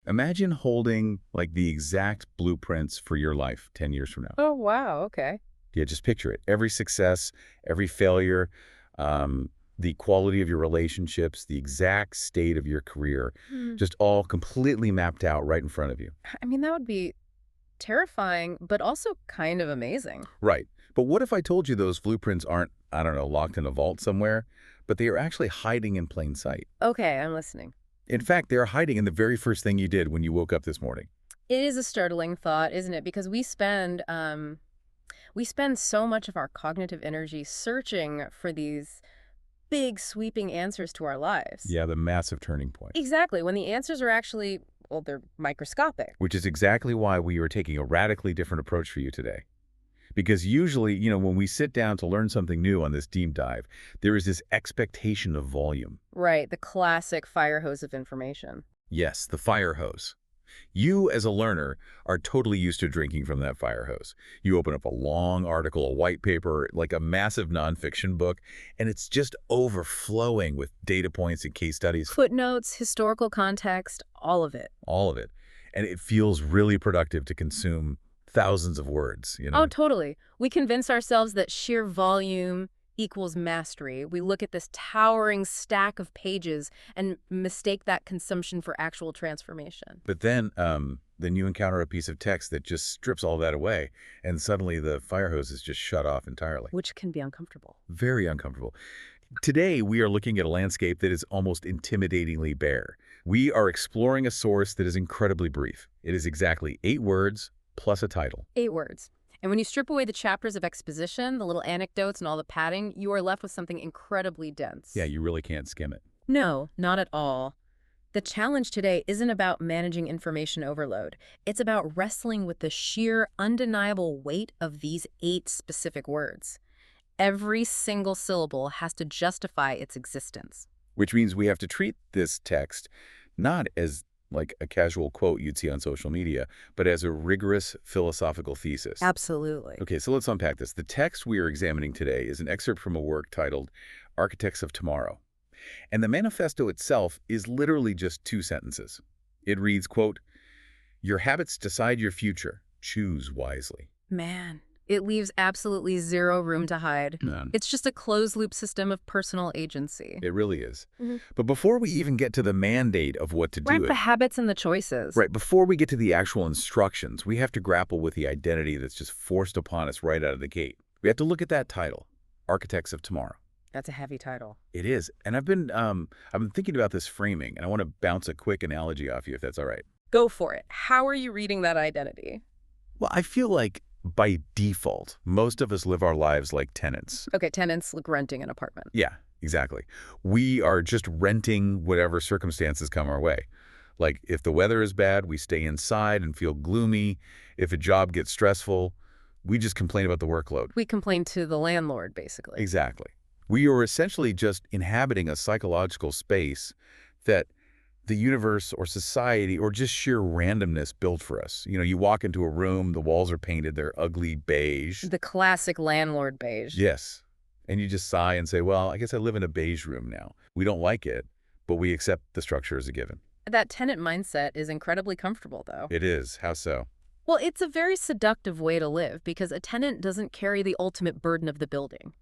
Imagine holding like the exact blueprints for your life 10 years from now. Oh, wow. Okay. Yeah, just picture it. Every success, every failure, the quality of your relationships, the exact state of your career, Hmm. just all completely mapped out right in front of you. I mean, that would be terrifying, but also kind of amazing. Right. But what if I told you those blueprints aren't, I don't know, locked in a vault somewhere, but they are actually hiding in plain sight? Okay, I'm listening. In fact, they are hiding in the very first thing you did when you woke up this morning. It is a startling thought, isn't it? Because we spend so much of our cognitive energy searching for these big, sweeping answers to our lives. Yeah, the massive turning point. Exactly. When the answers are actually, well, they're microscopic. Which is exactly why we are taking a radically different approach for you today. Because usually, when we sit down to learn something new on this deep dive, there is this expectation of volume. Right, the classic fire hose of information. Yes, the fire hose. You, as a learner, are totally used to drinking from that fire hose. You open up a long article, a white paper, like a massive nonfiction book, and it's just overflowing with data points and case studies, Footnotes, historical context, all of it. all of it. And it feels really productive to consume thousands of words. Oh, totally. We convince ourselves that sheer volume equals mastery. We look at this towering stack of pages and mistake that consumption for actual transformation. But then you encounter a piece of text that just strips all that away, and suddenly the fire hose is just shut off entirely. Which can be uncomfortable. Very uncomfortable. Today, we are looking at a landscape that is almost intimidatingly bare. We are exploring a source that is incredibly brief. It is exactly 8 words plus a title. 8 words. And when you strip away the chapters of exposition, the little anecdotes and all the padding, you are left with something incredibly dense. Yeah, you really can't skim it. No, not at all. The challenge today isn't about managing information overload. It's about wrestling with the sheer, undeniable weight of these 8 specific words. Every single syllable has to justify its existence. Which means we have to treat this text not as like a casual quote you'd see on social media, but as a rigorous philosophical thesis. Absolutely. Okay, so let's unpack this. The text we are examining today is an excerpt from a work titled Architects of Tomorrow. And the manifesto itself is literally just 2 sentences. It reads, quote, "Your habits decide your future. Choose wisely." Man, it leaves absolutely zero room to hide. Man. It's just a closed-loop system of personal agency. It really is. Mhm. But before we even get to the mandate of what to Right, do the it, habits and the choices. right, before we get to the actual instructions, we have to grapple with the identity that's just forced upon us right out of the gate. We have to look at that title, Architects of Tomorrow. That's a heavy title. It is. And I've been thinking about this framing, and I want to bounce a quick analogy off you if that's all right. Go for it. How are you reading that identity? Well, I feel like by default, most of us live our lives like tenants. Okay, tenants like renting an apartment. Yeah, exactly. We are just renting whatever circumstances come our way. Like if the weather is bad, we stay inside and feel gloomy. If a job gets stressful, we just complain about the workload. We complain to the landlord, basically. Exactly. We are essentially just inhabiting a psychological space that the universe or society or just sheer randomness built for us. You walk into a room, the walls are painted, they're ugly beige. The classic landlord beige. Yes. And you just sigh and say, well, I guess I live in a beige room now. We don't like it, but we accept the structure as a given. That tenant mindset is incredibly comfortable, though. It is. How so? Well, it's a very seductive way to live because a tenant doesn't carry the ultimate burden of the building.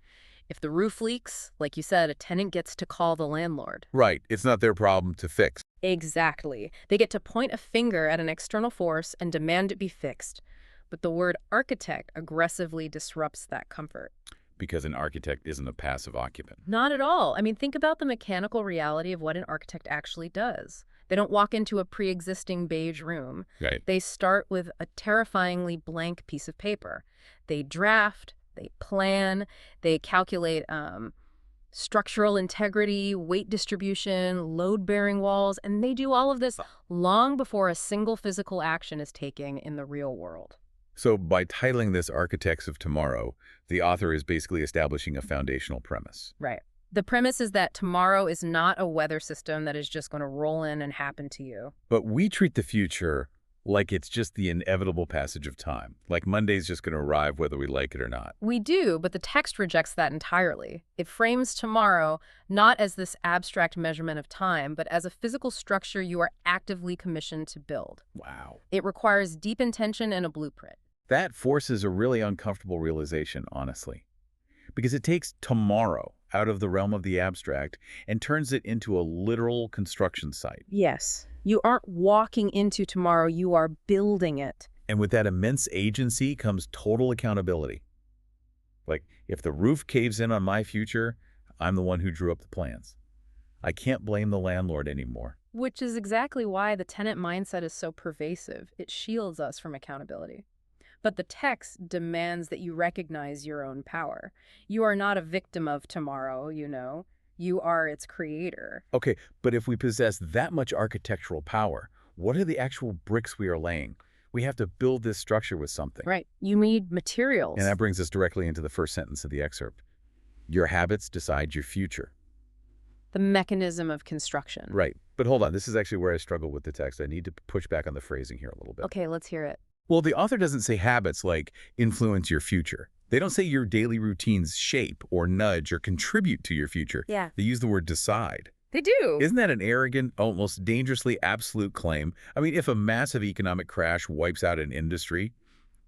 If the roof leaks, like you said, a tenant gets to call the landlord. Right. It's not their problem to fix. Exactly. They get to point a finger at an external force and demand it be fixed. But the word architect aggressively disrupts that comfort. Because an architect isn't a passive occupant. Not at all. I mean, think about the mechanical reality of what an architect actually does. They don't walk into a pre-existing beige room. Right. They start with a terrifyingly blank piece of paper. They draft, they plan, they calculate structural integrity, weight distribution, load-bearing walls, and they do all of this long before a single physical action is taken in the real world. So by titling this Architects of Tomorrow, the author is basically establishing a foundational premise. Right. The premise is that tomorrow is not a weather system that is just going to roll in and happen to you. But we treat the future Like it's just the inevitable passage of time. Like Monday's just going to arrive whether we like it or not. We do, but the text rejects that entirely. It frames tomorrow not as this abstract measurement of time, but as a physical structure you are actively commissioned to build. Wow. It requires deep intention and a blueprint. That forces a really uncomfortable realization, honestly. Because it takes tomorrow out of the realm of the abstract and turns it into a literal construction site. Yes. You aren't walking into tomorrow, you are building it. And with that immense agency comes total accountability. Like, if the roof caves in on my future, I'm the one who drew up the plans. I can't blame the landlord anymore. Which is exactly why the tenant mindset is so pervasive. It shields us from accountability. But the text demands that you recognize your own power. You are not a victim of tomorrow, you know. You are its creator. Okay, but if we possess that much architectural power, what are the actual bricks we are laying? We have to build this structure with something. Right. You need materials. And that brings us directly into the first sentence of the excerpt. Your habits decide your future. The mechanism of construction. Right. But hold on, this is actually where I struggle with the text. I need to push back on the phrasing here a little bit. Okay, let's hear it. Well, the author doesn't say habits like influence your future. They don't say your daily routines shape or nudge or contribute to your future. Yeah. They use the word decide. They do. Isn't that an arrogant, almost dangerously absolute claim? I mean, if a massive economic crash wipes out an industry,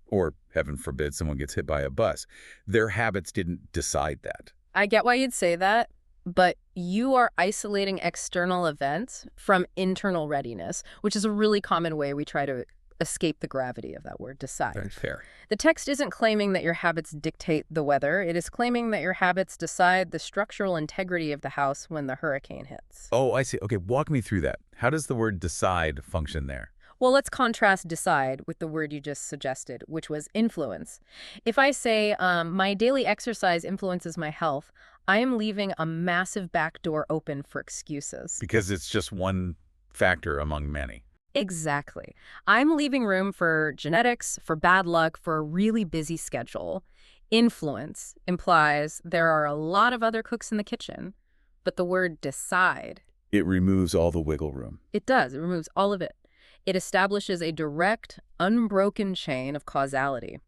or heaven forbid someone gets hit by a bus, their habits didn't decide that. I get why you'd say that, but you are isolating external events from internal readiness, which is a really common way we try to escape the gravity of that word, decide. Very fair. The text isn't claiming that your habits dictate the weather. It is claiming that your habits decide the structural integrity of the house when the hurricane hits. Oh, I see. Okay, walk me through that. How does the word decide function there? Well, let's contrast decide with the word you just suggested, which was influence. If I say, my daily exercise influences my health, I am leaving a massive back door open for excuses. Because it's just one factor among many. Exactly. I'm leaving room for genetics, for bad luck, for a really busy schedule. Influence implies there are a lot of other cooks in the kitchen, but the word decide. It removes all the wiggle room. It does. It removes all of it. It establishes a direct, unbroken chain of causality.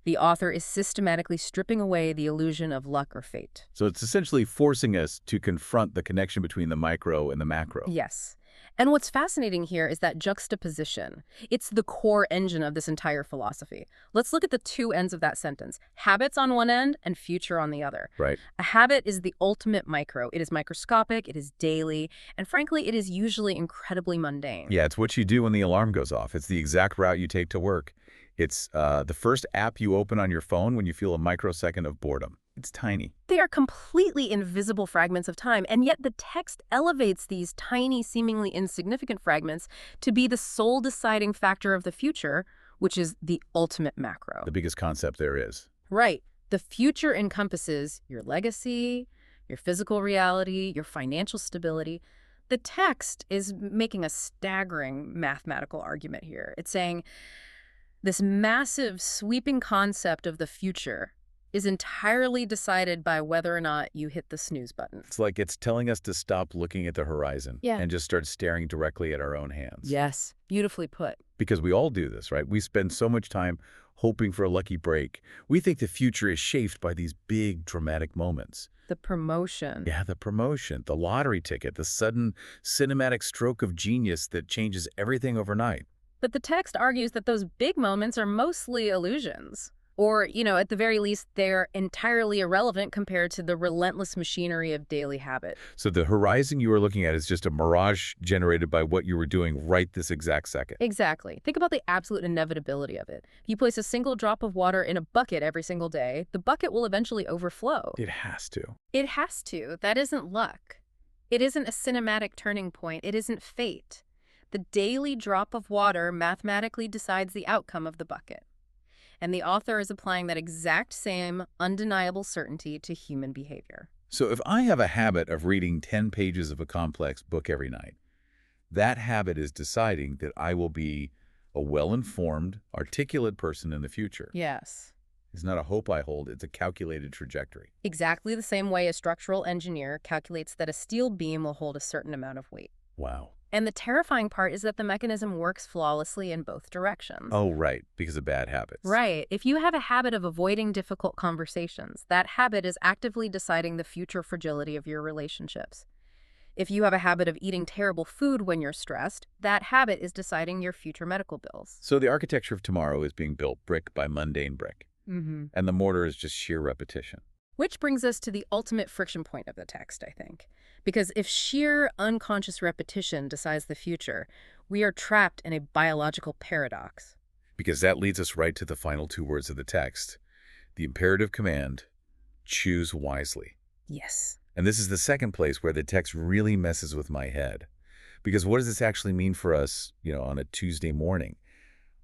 The author is systematically stripping away the illusion of luck or fate. So it's essentially forcing us to confront the connection between the micro and the macro. Yes. And what's fascinating here is that juxtaposition. It's the core engine of this entire philosophy. Let's look at the two ends of that sentence. Habits on one end and future on the other. Right. A habit is the ultimate micro. It is microscopic, it is daily, and frankly, it is usually incredibly mundane. Yeah, it's what you do when the alarm goes off. It's the exact route you take to work. It's the first app you open on your phone when you feel a microsecond of boredom. It's tiny. They are completely invisible fragments of time, and yet the text elevates these tiny, seemingly insignificant fragments to be the sole deciding factor of the future, which is the ultimate macro. The biggest concept there is. Right. The future encompasses your legacy, your physical reality, your financial stability. The text is making a staggering mathematical argument here. It's saying this massive, sweeping concept of the future is entirely decided by whether or not you hit the snooze button. It's like it's telling us to stop looking at the horizon and just start staring directly at our own hands. Yes, beautifully put. Because we all do this, right? We spend so much time hoping for a lucky break. We think the future is shaped by these big, dramatic moments. The promotion. Yeah, the promotion, the lottery ticket, the sudden cinematic stroke of genius that changes everything overnight. But the text argues that those big moments are mostly illusions. Or, at the very least, they're entirely irrelevant compared to the relentless machinery of daily habit. So the horizon you are looking at is just a mirage generated by what you were doing right this exact second. Exactly. Think about the absolute inevitability of it. If you place a single drop of water in a bucket every single day, the bucket will eventually overflow. It has to. It has to. That isn't luck. It isn't a cinematic turning point. It isn't fate. The daily drop of water mathematically decides the outcome of the bucket. And the author is applying that exact same undeniable certainty to human behavior. So if I have a habit of reading 10 pages of a complex book every night, that habit is deciding that I will be a well-informed, articulate person in the future. Yes. It's not a hope I hold, it's a calculated trajectory. Exactly the same way a structural engineer calculates that a steel beam will hold a certain amount of weight. Wow. And the terrifying part is that the mechanism works flawlessly in both directions. Oh, right, because of bad habits. Right. If you have a habit of avoiding difficult conversations, that habit is actively deciding the future fragility of your relationships. If you have a habit of eating terrible food when you're stressed, that habit is deciding your future medical bills. So the architecture of tomorrow is being built brick by mundane brick, and the mortar is just sheer repetition. Which brings us to the ultimate friction point of the text, I think. Because if sheer unconscious repetition decides the future, we are trapped in a biological paradox. Because that leads us right to the final two words of the text, the imperative command, choose wisely. Yes. And this is the second place where the text really messes with my head. Because what does this actually mean for us, on a Tuesday morning?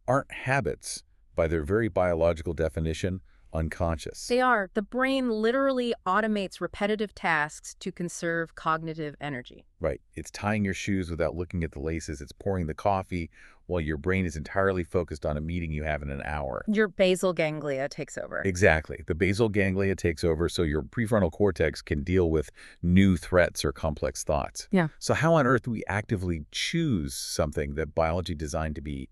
Aren't habits, by their very biological definition, unconscious? They are. The brain literally automates repetitive tasks to conserve cognitive energy. Right. It's tying your shoes without looking at the laces. It's pouring the coffee while your brain is entirely focused on a meeting you have in an hour. Your basal ganglia takes over. Exactly. The basal ganglia takes over so your prefrontal cortex can deal with new threats or complex thoughts. Yeah. So how on earth do we actively choose something that biology designed to be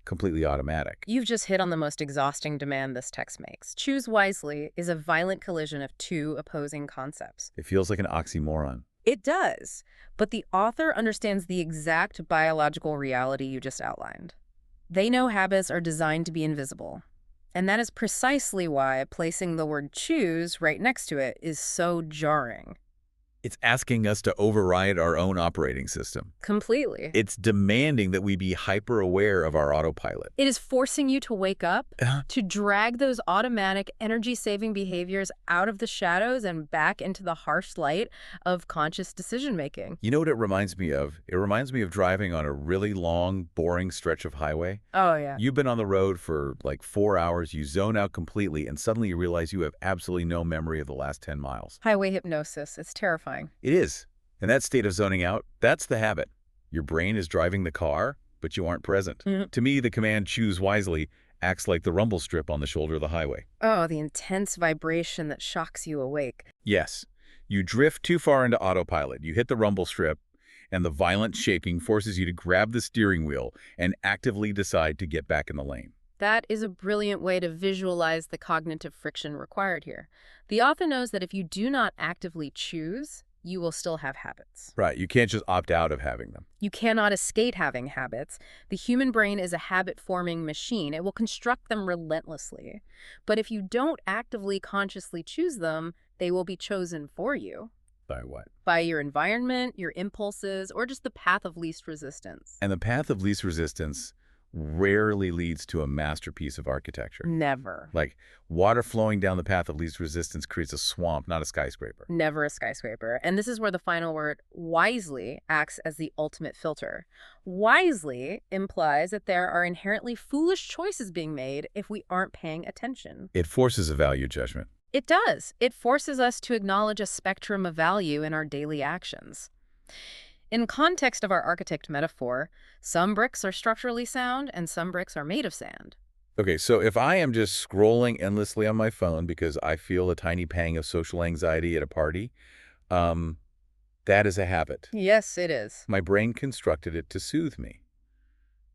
completely automatic? You've just hit on the most exhausting demand this text makes. Choose wisely is a violent collision of two opposing concepts. It feels like an oxymoron. It does, but the author understands the exact biological reality you just outlined. They know habits are designed to be invisible, and that is precisely why placing the word choose right next to it is so jarring. It's asking us to override our own operating system. Completely. It's demanding that we be hyper-aware of our autopilot. It is forcing you to wake up, Uh-huh. to drag those automatic energy-saving behaviors out of the shadows and back into the harsh light of conscious decision-making. You know what it reminds me of? It reminds me of driving on a really long, boring stretch of highway. Oh, yeah. You've been on the road for like 4 hours, you zone out completely, and suddenly you realize you have absolutely no memory of the last 10 miles. Highway hypnosis. It's terrifying. It is. And that state of zoning out, that's the habit. Your brain is driving the car, but you aren't present. To me, the command choose wisely acts like the rumble strip on the shoulder of the highway. Oh, the intense vibration that shocks you awake. Yes, you drift too far into autopilot. You hit the rumble strip, and the violent shaking forces you to grab the steering wheel and actively decide to get back in the lane. That is a brilliant way to visualize the cognitive friction required here. The author knows that if you do not actively choose, you will still have habits. Right, you can't just opt out of having them. You cannot escape having habits. The human brain is a habit-forming machine. It will construct them relentlessly. But if you don't actively, consciously choose them, they will be chosen for you. By what? By your environment, your impulses, or just the path of least resistance. And the path of least resistance rarely leads to a masterpiece of architecture. Never. Like, water flowing down the path of least resistance creates a swamp, not a skyscraper. Never a skyscraper. And this is where the final word, wisely, acts as the ultimate filter. Wisely implies that there are inherently foolish choices being made if we aren't paying attention. It forces a value judgment. It does. It forces us to acknowledge a spectrum of value in our daily actions. In context of our architect metaphor, some bricks are structurally sound and some bricks are made of sand. Okay, so if I am just scrolling endlessly on my phone because I feel a tiny pang of social anxiety at a party, that is a habit. Yes, it is. My brain constructed it to soothe me.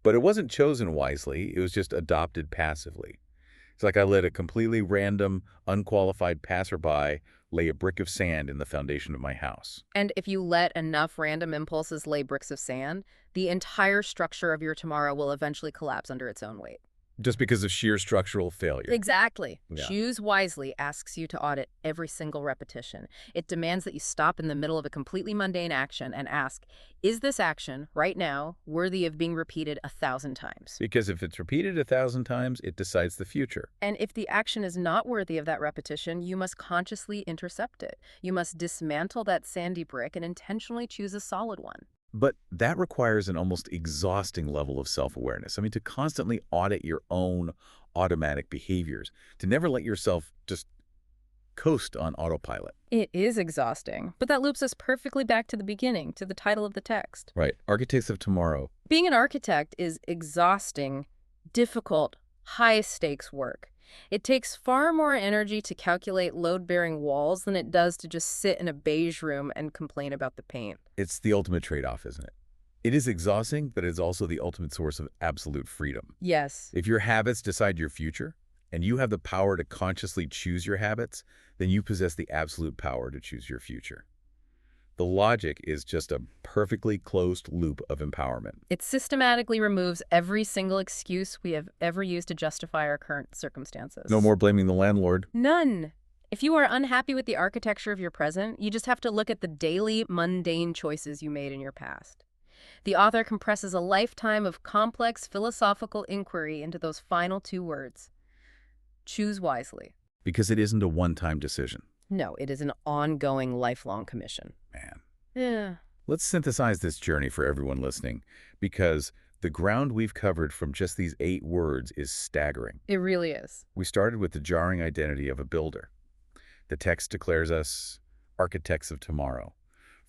But it wasn't chosen wisely, it was just adopted passively. It's like I let a completely random, unqualified passerby lay a brick of sand in the foundation of my house. And if you let enough random impulses lay bricks of sand, the entire structure of your tomorrow will eventually collapse under its own weight. Just because of sheer structural failure. Exactly. Yeah. Choose wisely asks you to audit every single repetition. It demands that you stop in the middle of a completely mundane action and ask, is this action, right now, worthy of being repeated 1,000 times? Because if it's repeated 1,000 times, it decides the future. And if the action is not worthy of that repetition, you must consciously intercept it. You must dismantle that sandy brick and intentionally choose a solid one. But that requires an almost exhausting level of self-awareness. I mean, to constantly audit your own automatic behaviors, to never let yourself just coast on autopilot. It is exhausting, but that loops us perfectly back to the beginning, to the title of the text. Right. Architects of Tomorrow. Being an architect is exhausting, difficult, high-stakes work. It takes far more energy to calculate load-bearing walls than it does to just sit in a beige room and complain about the paint. It's the ultimate trade-off, isn't it? It is exhausting, but it's also the ultimate source of absolute freedom. Yes. If your habits decide your future, and you have the power to consciously choose your habits, then you possess the absolute power to choose your future. The logic is just a perfectly closed loop of empowerment. It systematically removes every single excuse we have ever used to justify our current circumstances. No more blaming the landlord. None. If you are unhappy with the architecture of your present, you just have to look at the daily, mundane choices you made in your past. The author compresses a lifetime of complex philosophical inquiry into those final two words. Choose wisely. Because it isn't a one-time decision. No, it is an ongoing, lifelong commission. Man. Yeah. Let's synthesize this journey for everyone listening, because the ground we've covered from just these 8 words is staggering. It really is. We started with the jarring identity of a builder. The text declares us architects of tomorrow,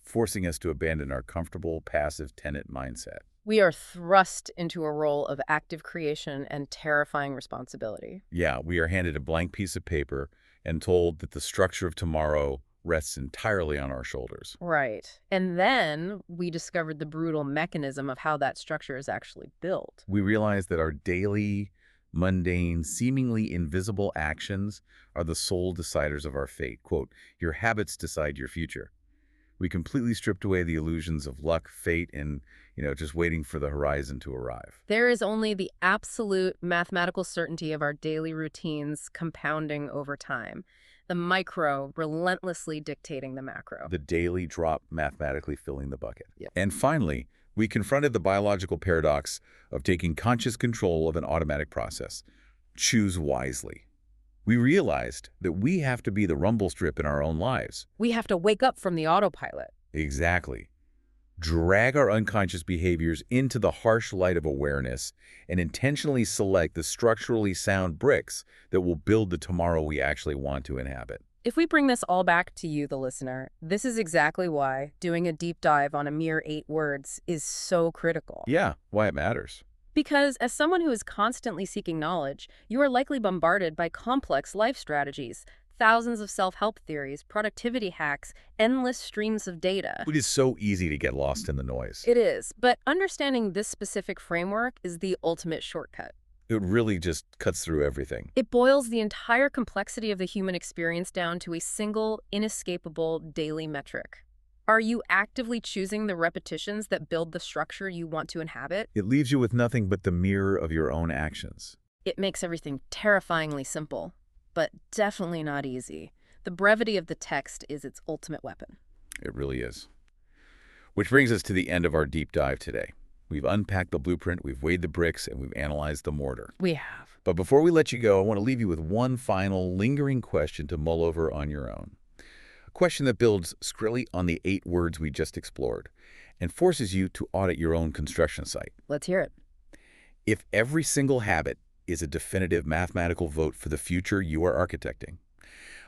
forcing us to abandon our comfortable, passive tenant mindset. We are thrust into a role of active creation and terrifying responsibility. Yeah, we are handed a blank piece of paper and told that the structure of tomorrow rests entirely on our shoulders. Right. And then we discovered the brutal mechanism of how that structure is actually built. We realize that our daily, mundane, seemingly invisible actions are the sole deciders of our fate. Quote, your habits decide your future. We completely stripped away the illusions of luck, fate, and, just waiting for the horizon to arrive. There is only the absolute mathematical certainty of our daily routines compounding over time. The micro relentlessly dictating the macro. The daily drop mathematically filling the bucket. Yep. And finally, we confronted the biological paradox of taking conscious control of an automatic process. Choose wisely. We realized that we have to be the rumble strip in our own lives. We have to wake up from the autopilot. Exactly. Drag our unconscious behaviors into the harsh light of awareness and intentionally select the structurally sound bricks that will build the tomorrow we actually want to inhabit. If we bring this all back to you, the listener, this is exactly why doing a deep dive on a mere 8 words is so critical. Yeah, why it matters. Because as someone who is constantly seeking knowledge, you are likely bombarded by complex life strategies, thousands of self-help theories, productivity hacks, endless streams of data. It is so easy to get lost in the noise. It is, but understanding this specific framework is the ultimate shortcut. It really just cuts through everything. It boils the entire complexity of the human experience down to a single, inescapable daily metric. Are you actively choosing the repetitions that build the structure you want to inhabit? It leaves you with nothing but the mirror of your own actions. It makes everything terrifyingly simple, but definitely not easy. The brevity of the text is its ultimate weapon. It really is. Which brings us to the end of our deep dive today. We've unpacked the blueprint, we've weighed the bricks, and we've analyzed the mortar. We have. But before we let you go, I want to leave you with one final lingering question to mull over on your own. A question that builds squarely on the 8 words we just explored and forces you to audit your own construction site. Let's hear it. If every single habit is a definitive mathematical vote for the future you are architecting,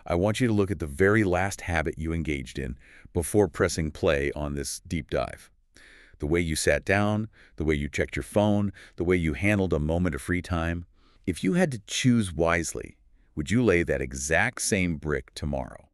I want you to look at the very last habit you engaged in before pressing play on this deep dive. The way you sat down, the way you checked your phone, the way you handled a moment of free time. If you had to choose wisely, would you lay that exact same brick tomorrow?